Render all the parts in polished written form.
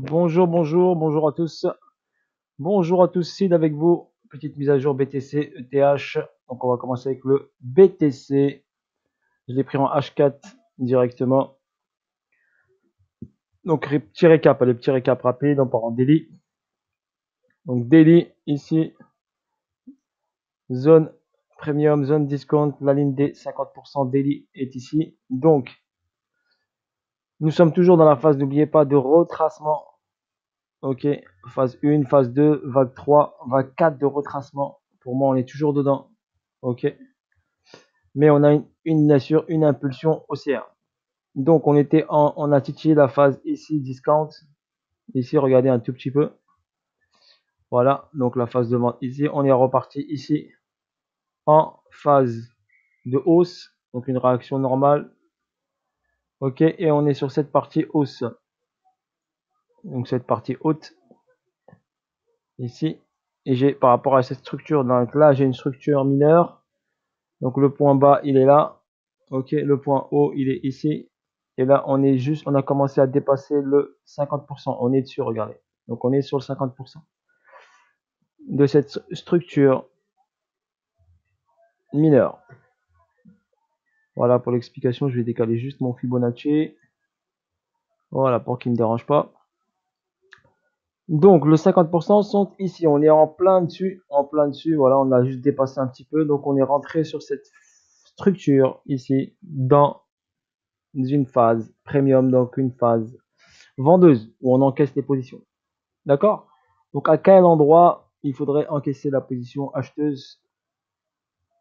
Bonjour à tous. Bonjour à tous, Sid avec vous. Petite mise à jour BTC, ETH. Donc on va commencer avec le BTC. Je l'ai pris en H4 directement. Donc petit récap, les petits récaps rapides, on part en daily. Donc daily, ici, zone premium, zone discount, la ligne des 50% daily est ici. Donc, nous sommes toujours dans la phase, n'oubliez pas, de retracement. Ok, phase 1, phase 2, vague 3, vague 4 de retracement. Pour moi, on est toujours dedans. Ok, mais on a une impulsion haussière. Donc, on a titillé la phase ici, discount. Ici, regardez un tout petit peu. Voilà, donc la phase de vente ici. On est reparti ici en phase de hausse. Donc, une réaction normale. Ok, et on est sur cette partie hausse. Donc, cette partie haute ici. Et j'ai par rapport à cette structure, donc là, j'ai une structure mineure. Donc, le point bas, il est là. Ok, le point haut, il est ici. Et là, on a commencé à dépasser le 50%. On est dessus, regardez. Donc, on est sur le 50% de cette structure mineure. Voilà pour l'explication. Je vais décaler juste mon Fibonacci. Voilà, pour qu'il ne me dérange pas. Donc, le 50% sont ici. On est en plein dessus. En plein dessus. Voilà, on a juste dépassé un petit peu. Donc, on est rentré sur cette structure ici dans une phase premium. Donc, une phase vendeuse où on encaisse les positions. D'accord? Donc, à quel endroit il faudrait encaisser la position acheteuse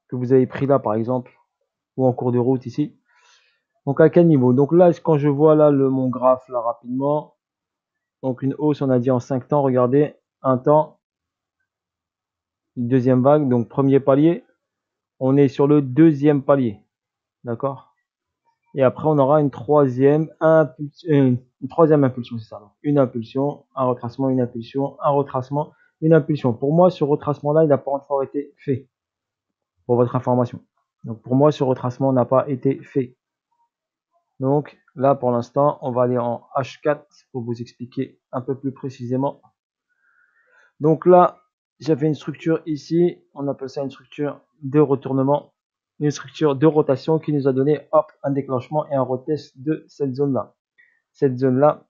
que vous avez pris là, par exemple, ou en cours de route ici? Donc, à quel niveau? Donc là, quand je vois là mon graphe là rapidement, donc une hausse, on a dit en 5 temps, regardez, un temps, une deuxième vague, donc premier palier, on est sur le deuxième palier. D'accord? Et après, on aura une troisième impulsion, c'est ça. Donc, une impulsion, un retracement, une impulsion, un retracement, une impulsion. Pour moi, ce retracement-là, il n'a pas encore été fait, pour votre information. Donc, pour moi, ce retracement n'a pas été fait. Donc, là, pour l'instant, on va aller en H4 pour vous expliquer un peu plus précisément. Donc là, j'avais une structure ici, on appelle ça une structure de retournement, une structure de rotation qui nous a donné, hop, un déclenchement et un retest de cette zone-là. Cette zone-là,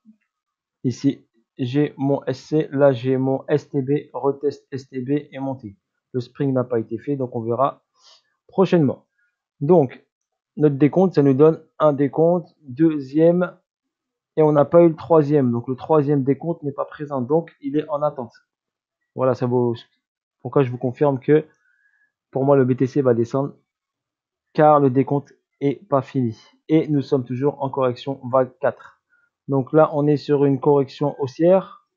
ici, j'ai mon SC, là j'ai mon STB, retest STB est monté. Le spring n'a pas été fait, donc on verra prochainement. Donc, notre décompte, ça nous donne un décompte, deuxième, et on n'a pas eu le troisième. Donc, le troisième décompte n'est pas présent, donc il est en attente. Voilà, ça vaut. Pourquoi je vous confirme que pour moi, le BTC va descendre, car le décompte est pas fini. Et nous sommes toujours en correction vague 4. Donc là, on est sur une correction haussière,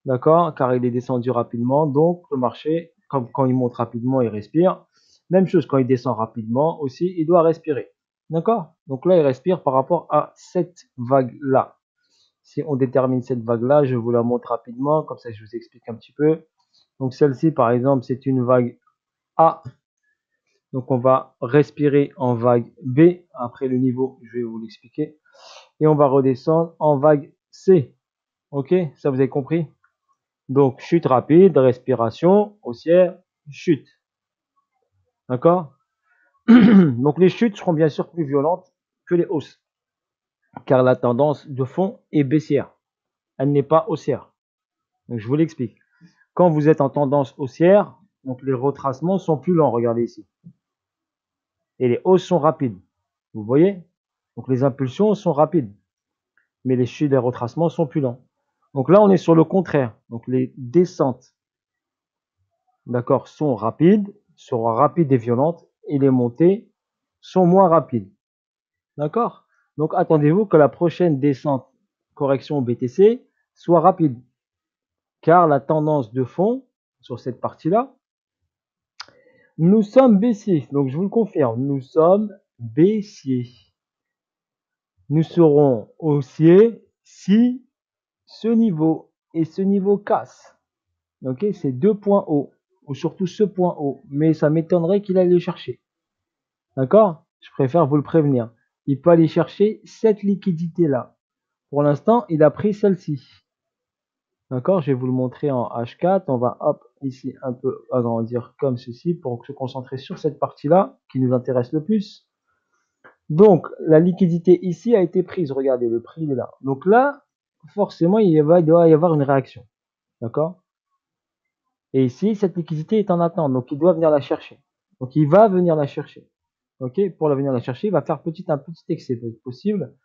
d'accord, car il est descendu rapidement. Donc, le marché, comme quand il monte rapidement, il respire. Même chose, quand il descend rapidement aussi, il doit respirer. D'accord? Donc là, il respire par rapport à cette vague-là. Si on détermine cette vague-là, je vous la montre rapidement, comme ça je vous explique un petit peu. Donc celle-ci, par exemple, c'est une vague A. Donc on va respirer en vague B. Après le niveau, je vais vous l'expliquer. Et on va redescendre en vague C. Ok? Ça vous avez compris? Donc chute rapide, respiration, haussière, chute. D'accord? Donc les chutes seront bien sûr plus violentes que les hausses, car la tendance de fond est baissière. Elle n'est pas haussière. Donc je vous l'explique. Quand vous êtes en tendance haussière, donc les retracements sont plus lents, regardez ici. Et les hausses sont rapides. Vous voyez? Donc les impulsions sont rapides, mais les chutes des retracements sont plus lents. Donc là, on est sur le contraire. Donc les descentes, d'accord, sont rapides et violentes, et les montées sont moins rapides. D'accord? Donc attendez-vous que la prochaine descente correction BTC soit rapide, car la tendance de fond sur cette partie-là, nous sommes baissiers. Donc je vous le confirme, nous sommes baissiers. Nous serons haussiers si ce niveau et ce niveau casse. Ok, c'est deux points hauts, ou surtout ce point haut, mais ça m'étonnerait qu'il aille le chercher. D'accord? Je préfère vous le prévenir. Il peut aller chercher cette liquidité-là. Pour l'instant, il a pris celle-ci. D'accord, je vais vous le montrer en H4. On va hop ici un peu agrandir comme ceci pour se concentrer sur cette partie-là qui nous intéresse le plus. Donc la liquidité ici a été prise. Regardez, le prix il est là. Donc là, forcément, il doit y avoir une réaction. D'accord? Et ici, cette liquidité est en attente. Donc il doit venir la chercher. Donc il va venir la chercher. Ok? Pour la venir la chercher, il va faire un petit excès possible.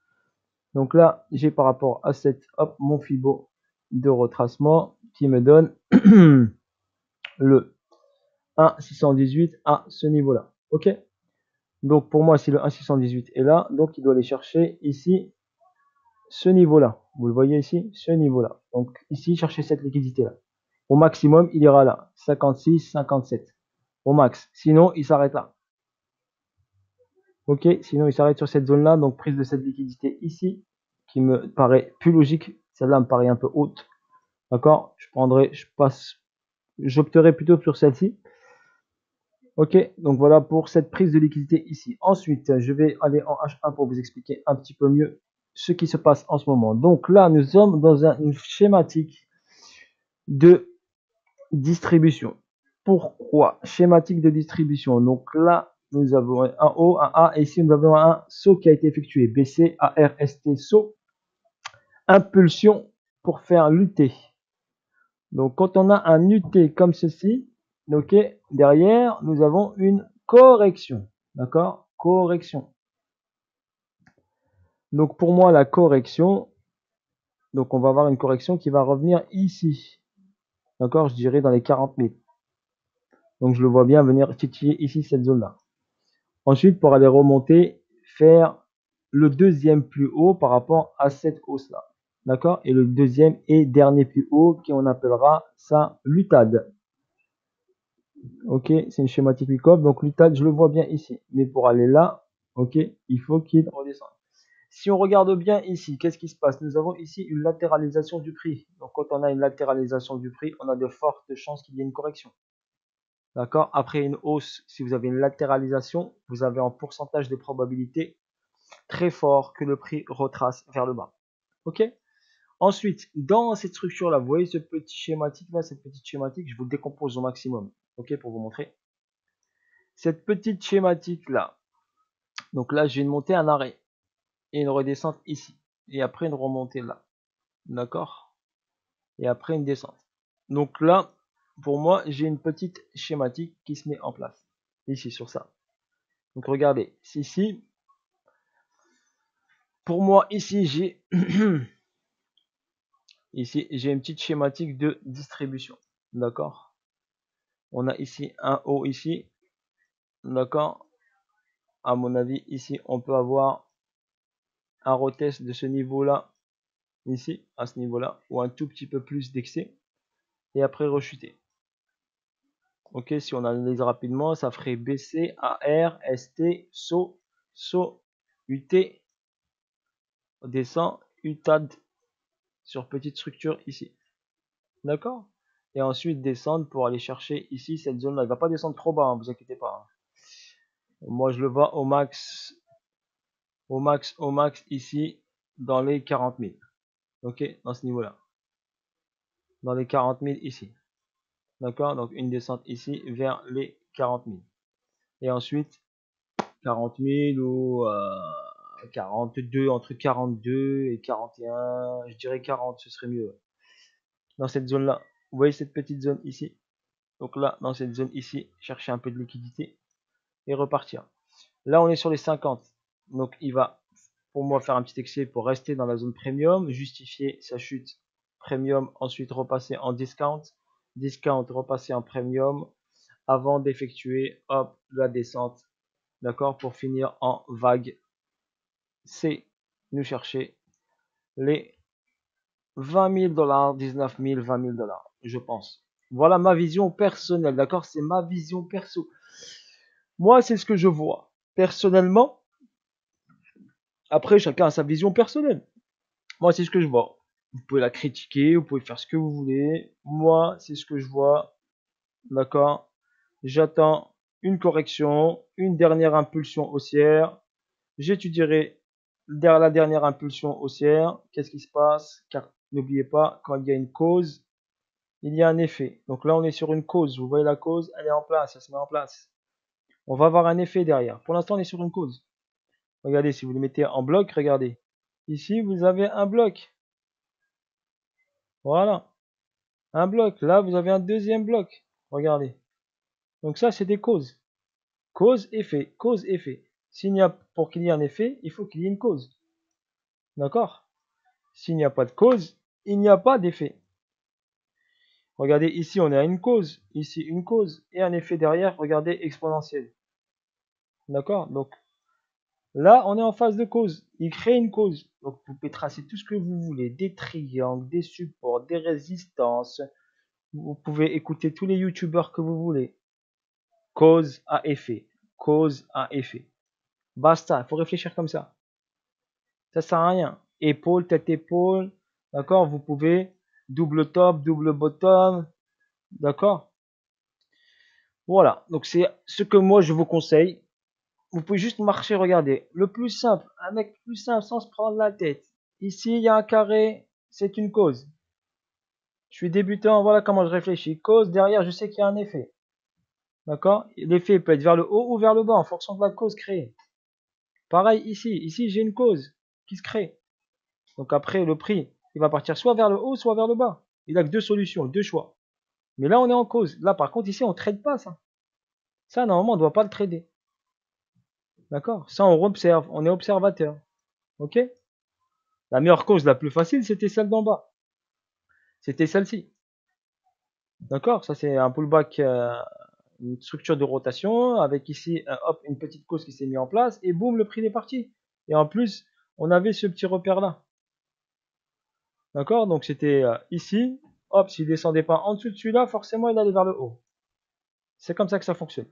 Donc là, j'ai par rapport à cette, hop, mon Fibo de retracement qui me donne le 1,618 à ce niveau-là. Ok? Donc pour moi, si le 1,618 est là, donc il doit aller chercher ici ce niveau-là. Vous le voyez ici, ce niveau-là. Donc ici, chercher cette liquidité-là. Au maximum, il ira là, 56, 57. Au max. Sinon, il s'arrête là. Ok? Sinon, il s'arrête sur cette zone-là. Donc prise de cette liquidité ici, qui me paraît plus logique. Celle-là me paraît un peu haute. D'accord? J'opterai plutôt sur celle-ci. Ok, donc voilà pour cette prise de liquidité ici. Ensuite, je vais aller en H1 pour vous expliquer un petit peu mieux ce qui se passe en ce moment. Donc là, nous sommes dans une schématique de distribution. Pourquoi schématique de distribution? Donc là, nous avons un haut, un A, et ici nous avons un saut qui a été effectué. BC, AR, ST, saut. Impulsion pour faire lutter. Donc quand on a un UT comme ceci, ok, derrière, nous avons une correction. D'accord? Correction. Donc pour moi, la correction, donc on va avoir une correction qui va revenir ici. D'accord? Je dirais dans les 40 000. Donc je le vois bien venir titiller ici cette zone-là. Ensuite, pour aller remonter, faire le deuxième plus haut par rapport à cette hausse-là. D'accord? Et le deuxième et dernier plus haut, qui on appellera ça l'UTAD. Ok, c'est une schématique Wickoff. Donc l'UTAD, je le vois bien ici. Mais pour aller là, ok, il faut qu'il redescende. Si on regarde bien ici, qu'est-ce qui se passe? Nous avons ici une latéralisation du prix. Donc quand on a une latéralisation du prix, on a de fortes chances qu'il y ait une correction. D'accord? Après une hausse, si vous avez une latéralisation, vous avez en pourcentage de probabilité très fort que le prix retrace vers le bas. Ok? Ensuite, dans cette structure-là, vous voyez ce petit schématique là, cette petite schématique, je vous le décompose au maximum. Ok, pour vous montrer. Cette petite schématique là. Donc là, j'ai une montée, un arrêt et une redescente ici. Et après une remontée là. D'accord? Et après une descente. Donc là, pour moi, j'ai une petite schématique qui se met en place. Ici, sur ça. Donc regardez, ici, pour moi, ici, j'ai ici, j'ai une petite schématique de distribution. D'accord? On a ici un haut ici. D'accord? À mon avis, ici, on peut avoir un retest de ce niveau-là, ici, à ce niveau-là, ou un tout petit peu plus d'excès. Et après rechuter. Ok, si on analyse rapidement, ça ferait BC, AR, ST, SO, SO, UT, descend, UTAD sur petite structure ici. D'accord? Et ensuite descendre pour aller chercher ici cette zone-là. Il ne va pas descendre trop bas, hein, vous inquiétez pas. Moi je le vois au max, ici dans les 40 000. Ok, dans ce niveau-là. Dans les 40 000 ici. D'accord? Donc une descente ici vers les 40 000. Et ensuite 40 000 ou 42, entre 42 et 41, je dirais 40, ce serait mieux. Dans cette zone-là, vous voyez cette petite zone ici. Donc là, dans cette zone ici, chercher un peu de liquidité et repartir. Là, on est sur les 50. Donc il va, pour moi, faire un petit excès pour rester dans la zone premium, justifier sa chute premium, ensuite repasser en discount, repasser en premium, avant d'effectuer, hop, la descente, d'accord, pour finir en vague. C'est nous chercher les 20 000 dollars, 19 000, 20 000 dollars, je pense. Voilà ma vision personnelle, d'accord? C'est ma vision perso. Moi, c'est ce que je vois. Personnellement, après, chacun a sa vision personnelle. Moi, c'est ce que je vois. Vous pouvez la critiquer, vous pouvez faire ce que vous voulez. Moi, c'est ce que je vois. D'accord? J'attends une correction, une dernière impulsion haussière. J'étudierai la dernière impulsion haussière. Qu'est-ce qui se passe? N'oubliez pas, quand il y a une cause, il y a un effet. Donc là, on est sur une cause. Vous voyez la cause, elle est en place, elle se met en place. On va avoir un effet derrière. Pour l'instant, on est sur une cause. Regardez, si vous le mettez en bloc, regardez. Ici, vous avez un bloc. Voilà. Un bloc. Là, vous avez un deuxième bloc. Regardez. Donc ça, c'est des causes. Cause, effet. Cause, effet. Pour qu'il y ait un effet, il faut qu'il y ait une cause. D'accord? S'il n'y a pas de cause, il n'y a pas d'effet. Regardez, ici, on a une cause. Ici, une cause. Et un effet derrière. Regardez, exponentiel. D'accord? Donc, là, on est en phase de cause. Il crée une cause. Donc, vous pouvez tracer tout ce que vous voulez. Des triangles, des supports, des résistances. Vous pouvez écouter tous les youtubeurs que vous voulez. Cause à effet. Cause à effet. Basta, il faut réfléchir comme ça. Ça sert à rien. Épaule, tête, épaule. D'accord? Vous pouvez double top, double bottom. D'accord? Voilà. Donc, c'est ce que moi, je vous conseille. Vous pouvez juste marcher, regardez. Le plus simple, un mec plus simple sans se prendre la tête. Ici, il y a un carré, c'est une cause. Je suis débutant, voilà comment je réfléchis. Cause, derrière, je sais qu'il y a un effet. D'accord? L'effet peut être vers le haut ou vers le bas en fonction de la cause créée. Pareil ici. Ici, j'ai une cause qui se crée. Donc après, le prix, il va partir soit vers le haut, soit vers le bas. Il n'a que deux solutions, deux choix. Mais là, on est en cause. Là, par contre, ici, on ne trade pas ça. Ça, normalement, on ne doit pas le trader. D'accord? Ça, on observe. On est observateur. Ok? La meilleure cause, la plus facile, c'était celle d'en bas. C'était celle-ci. D'accord? Ça, c'est un pullback, une structure de rotation avec ici, hop, une petite cause qui s'est mise en place et boum, le prix est parti. Et en plus, on avait ce petit repère-là. D'accord? Donc, c'était ici. Hop, s'il descendait pas en dessous de celui-là, forcément, il allait vers le haut. C'est comme ça que ça fonctionne.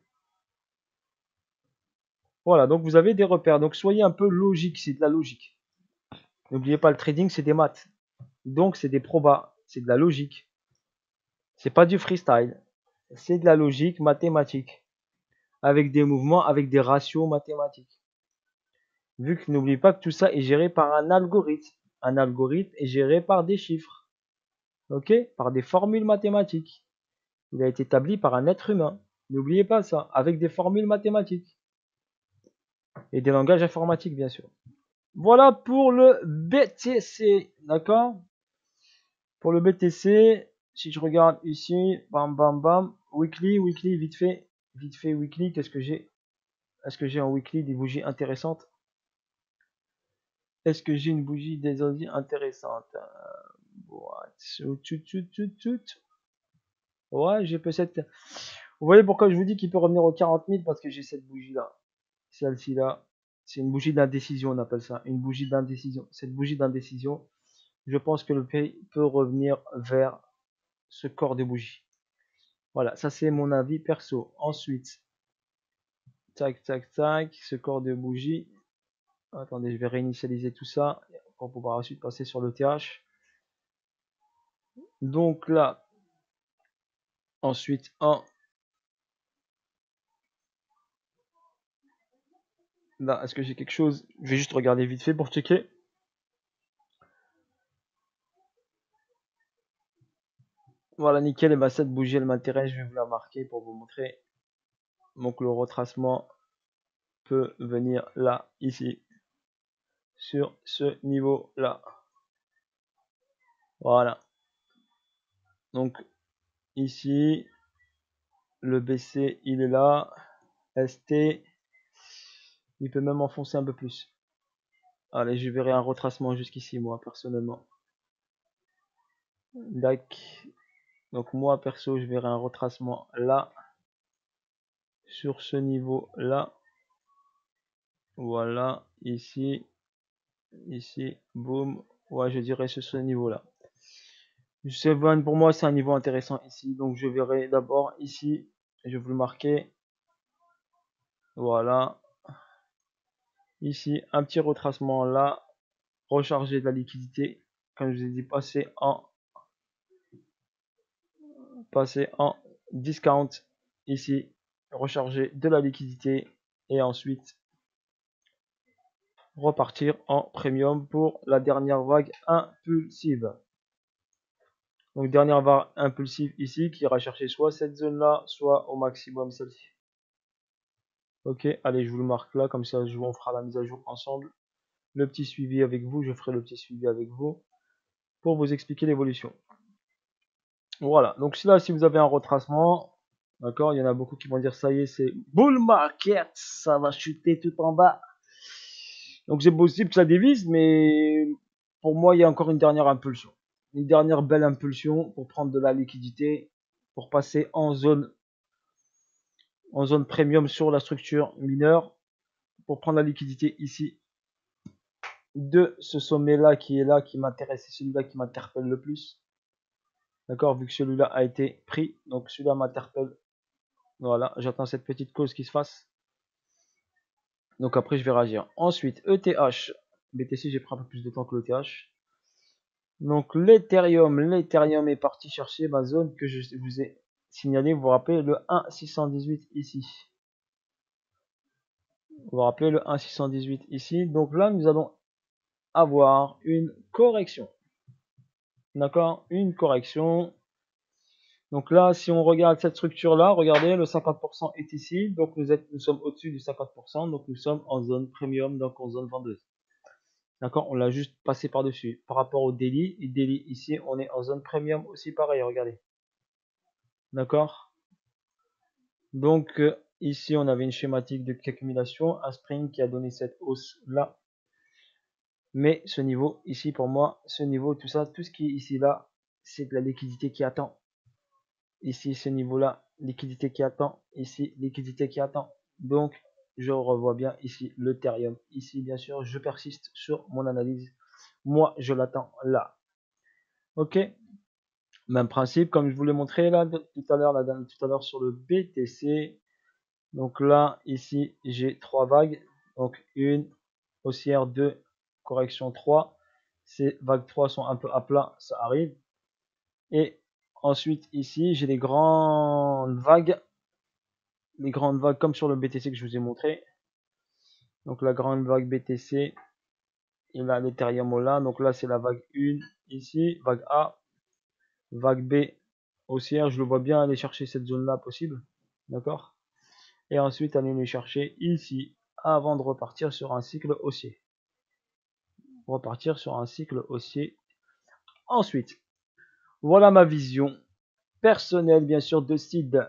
Voilà, donc vous avez des repères. Donc, soyez un peu logique, c'est de la logique. N'oubliez pas, le trading, c'est des maths. Donc, c'est des probas, c'est de la logique. C'est pas du freestyle. C'est de la logique mathématique. Avec des mouvements, avec des ratios mathématiques. Vu que n'oubliez pas que tout ça est géré par un algorithme. Un algorithme est géré par des chiffres. Ok? Par des formules mathématiques. Il a été établi par un être humain. N'oubliez pas ça. Avec des formules mathématiques. Et des langages informatiques, bien sûr. Voilà pour le BTC. D'accord? Pour le BTC, si je regarde ici, bam bam bam, weekly, vite fait, weekly, qu'est-ce que j'ai? Est-ce que j'ai en weekly des bougies intéressantes? Est-ce que j'ai une bougie des Audi intéressante? Ouais, j'ai peut-être. Vous voyez pourquoi je vous dis qu'il peut revenir aux 40 000 parce que j'ai cette bougie-là. Celle-ci là. C'est une bougie d'indécision, on appelle ça. Une bougie d'indécision. Cette bougie d'indécision, je pense que le prix peut revenir vers ce corps de bougie. Voilà, ça c'est mon avis perso. Ensuite, tac, tac, tac, ce corps de bougie. Attendez, je vais réinitialiser tout ça pour pouvoir ensuite passer sur le TH. Donc là, ensuite, là, est-ce que j'ai quelque chose? Je vais juste regarder vite fait pour checker. Voilà, nickel. Et bah, cette bougie, elle m'intéresse. Je vais vous la marquer pour vous montrer. Donc, le retracement peut venir là, ici, sur ce niveau-là. Voilà. Donc, ici, le BC, il est là. ST, il peut même enfoncer un peu plus. Allez, je verrai un retracement jusqu'ici, moi, personnellement. Donc, moi, perso, je verrai un retracement là, sur ce niveau-là. Voilà, ici, boum. Ouais, je dirais sur ce niveau-là. Pour moi, c'est un niveau intéressant ici. Donc, je verrai d'abord ici. Je vais vous le marquer. Voilà. Ici, un petit retracement là. Recharger de la liquidité. Comme je vous ai dit, passer en discount ici. Recharger de la liquidité. Et ensuite, repartir en premium pour la dernière vague impulsive. Donc dernière barre impulsive ici qui ira chercher soit cette zone là, soit au maximum celle-ci. Ok, allez, je vous le marque là, comme ça on fera la mise à jour ensemble. Le petit suivi avec vous, je ferai le petit suivi avec vous pour vous expliquer l'évolution. Voilà, donc là, si vous avez un retracement, d'accord, il y en a beaucoup qui vont dire ça y est, c'est bull market, ça va chuter tout en bas. Donc c'est possible que ça dévisse, mais pour moi, il y a encore une dernière impulsion. Une dernière belle impulsion pour prendre de la liquidité, pour passer en zone premium sur la structure mineure, pour prendre la liquidité ici de ce sommet-là, qui m'intéresse, c'est celui-là qui m'interpelle le plus. D'accord, vu que celui-là a été pris, donc celui-là m'interpelle. Voilà, j'attends cette petite cause qui se fasse. Donc après, je vais réagir. Ensuite, ETH. BTC, j'ai pris un peu plus de temps que l'ETH. Donc l'Ethereum est parti chercher ma zone que je vous ai signalé. Vous vous rappelez le 1,618 ici. Vous vous rappelez le 1,618 ici. Donc là, nous allons avoir une correction. D'accord, une correction. Donc là, si on regarde cette structure-là, regardez, le 50% est ici. Donc nous sommes au-dessus du 50%. Donc nous sommes en zone premium, donc en zone vendeuse. D'accord, on l'a juste passé par-dessus. Par rapport au daily, ici, on est en zone premium aussi pareil, regardez. D'accord. Donc ici, on avait une schématique d'accumulation, un spring qui a donné cette hausse-là. Mais ce niveau, ici, pour moi, ce niveau, tout ça, tout ce qui est ici, là, c'est de la liquidité qui attend. Ici, ce niveau-là, liquidité qui attend. Ici, liquidité qui attend. Donc, je revois bien ici l'Ethereum. Ici, bien sûr, je persiste sur mon analyse. Moi, je l'attends là. Ok. Même principe, comme je vous l'ai montré là tout à l'heure sur le BTC. Donc là, ici, j'ai 3 vagues. Donc une haussière, 2, correction 3. Ces vagues 3 sont un peu à plat, ça arrive. Et ensuite, ici, j'ai les grandes vagues. Les grandes vagues comme sur le BTC que je vous ai montré. Donc la grande vague BTC. Et là, l'Ethereum là. Donc là, c'est la vague 1 ici, vague A. Vague B haussière, je le vois bien aller chercher cette zone-là possible. D'accord. Et ensuite, aller les chercher ici avant de repartir sur un cycle haussier. Repartir sur un cycle haussier. Ensuite, voilà ma vision personnelle, bien sûr, de SID.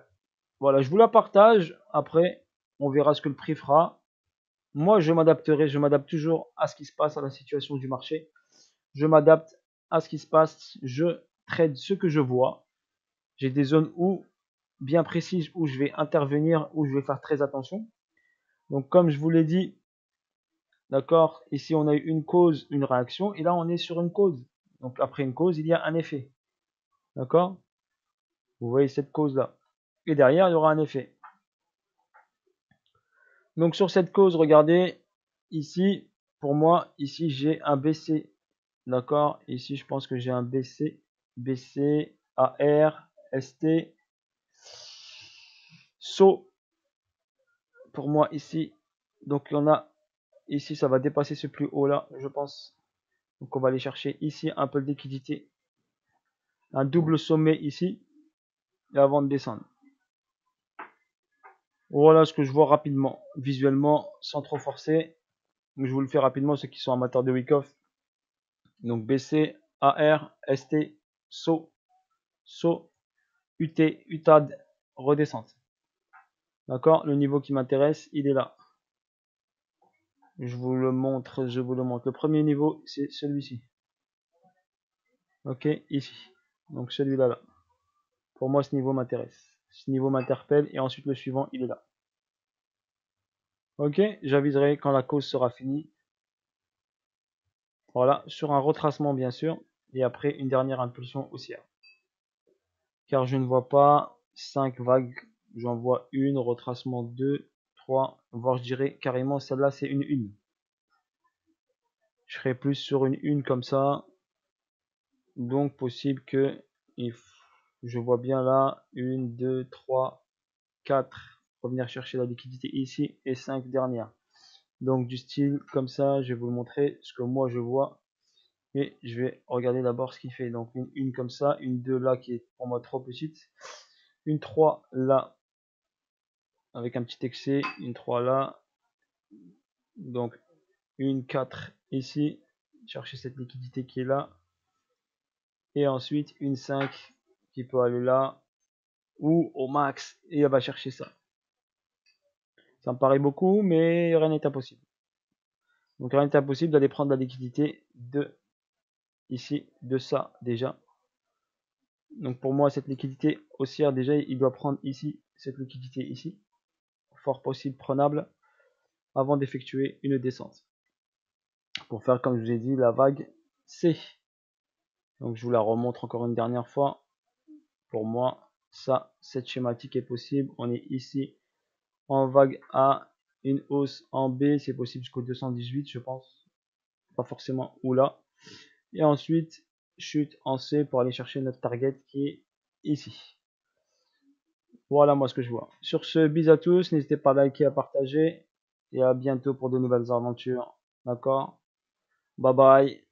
Voilà, je vous la partage. Après, on verra ce que le prix fera. Moi, je m'adapterai. Je m'adapte toujours à ce qui se passe, à la situation du marché. Je m'adapte à ce qui se passe. Je trade ce que je vois. J'ai des zones où bien précises où je vais intervenir, où je vais faire très attention. Donc comme je vous l'ai dit, d'accord, ici on a eu une cause, une réaction, et là on est sur une cause. Donc après une cause, il y a un effet. D'accord. Vous voyez cette cause-là. Et derrière, il y aura un effet. Donc sur cette cause, regardez, ici, pour moi, ici j'ai un BC. D'accord. Ici, je pense que j'ai un BC, BC, AR, ST, SO. Pour moi ici, donc on a ici, ça va dépasser ce plus haut là, je pense. Donc on va aller chercher ici un peu de liquidité, un double sommet ici, et avant de descendre. Voilà ce que je vois rapidement, visuellement, sans trop forcer. Donc je vous le fais rapidement, ceux qui sont amateurs de Wyckoff. Donc BC, AR, ST, SO, SO, UT, UTAD, redescente. D'accord. Le niveau qui m'intéresse, il est là. Je vous le montre, je vous le montre. Le premier niveau, c'est celui-ci. Ok, ici. Donc celui-là, là. Pour moi, ce niveau m'intéresse. Ce niveau m'interpelle et ensuite le suivant, il est là. Ok, j'aviserai quand la cause sera finie. Voilà, sur un retracement bien sûr. Et après, une dernière impulsion haussière. Car je ne vois pas 5 vagues. J'en vois une, retracement 2, 3, voire je dirais carrément celle-là, c'est une 1. Je serai plus sur une 1 comme ça. Donc possible que je vois bien là 1, 2, 3, 4. Revenir chercher la liquidité ici et 5 dernières. Donc du style comme ça, je vais vous montrer ce que moi je vois. Et je vais regarder d'abord ce qu'il fait. Donc une comme ça, une 2 là qui est pour moi trop petite, une 3 là avec un petit excès, une 3 là, donc une 4 ici, chercher cette liquidité qui est là, et ensuite une 5 qui peut aller là, ou au max, et elle va chercher ça. Ça me paraît beaucoup, mais rien n'est impossible. Donc rien n'est impossible d'aller prendre la liquidité de ici, de ça déjà. Donc pour moi, cette liquidité haussière, déjà, il doit prendre ici, cette liquidité ici, fort possible prenable, avant d'effectuer une descente. Pour faire, comme je vous ai dit, la vague C. Donc je vous la remontre encore une dernière fois. Pour moi, ça, cette schématique est possible. On est ici en vague A, une hausse en B, c'est possible jusqu'au 218, je pense. Pas forcément ou là. Et ensuite, chute en C pour aller chercher notre target qui est ici. Voilà moi ce que je vois. Sur ce, bis à tous, n'hésitez pas à liker, à partager et à bientôt pour de nouvelles aventures. D'accord? Bye bye.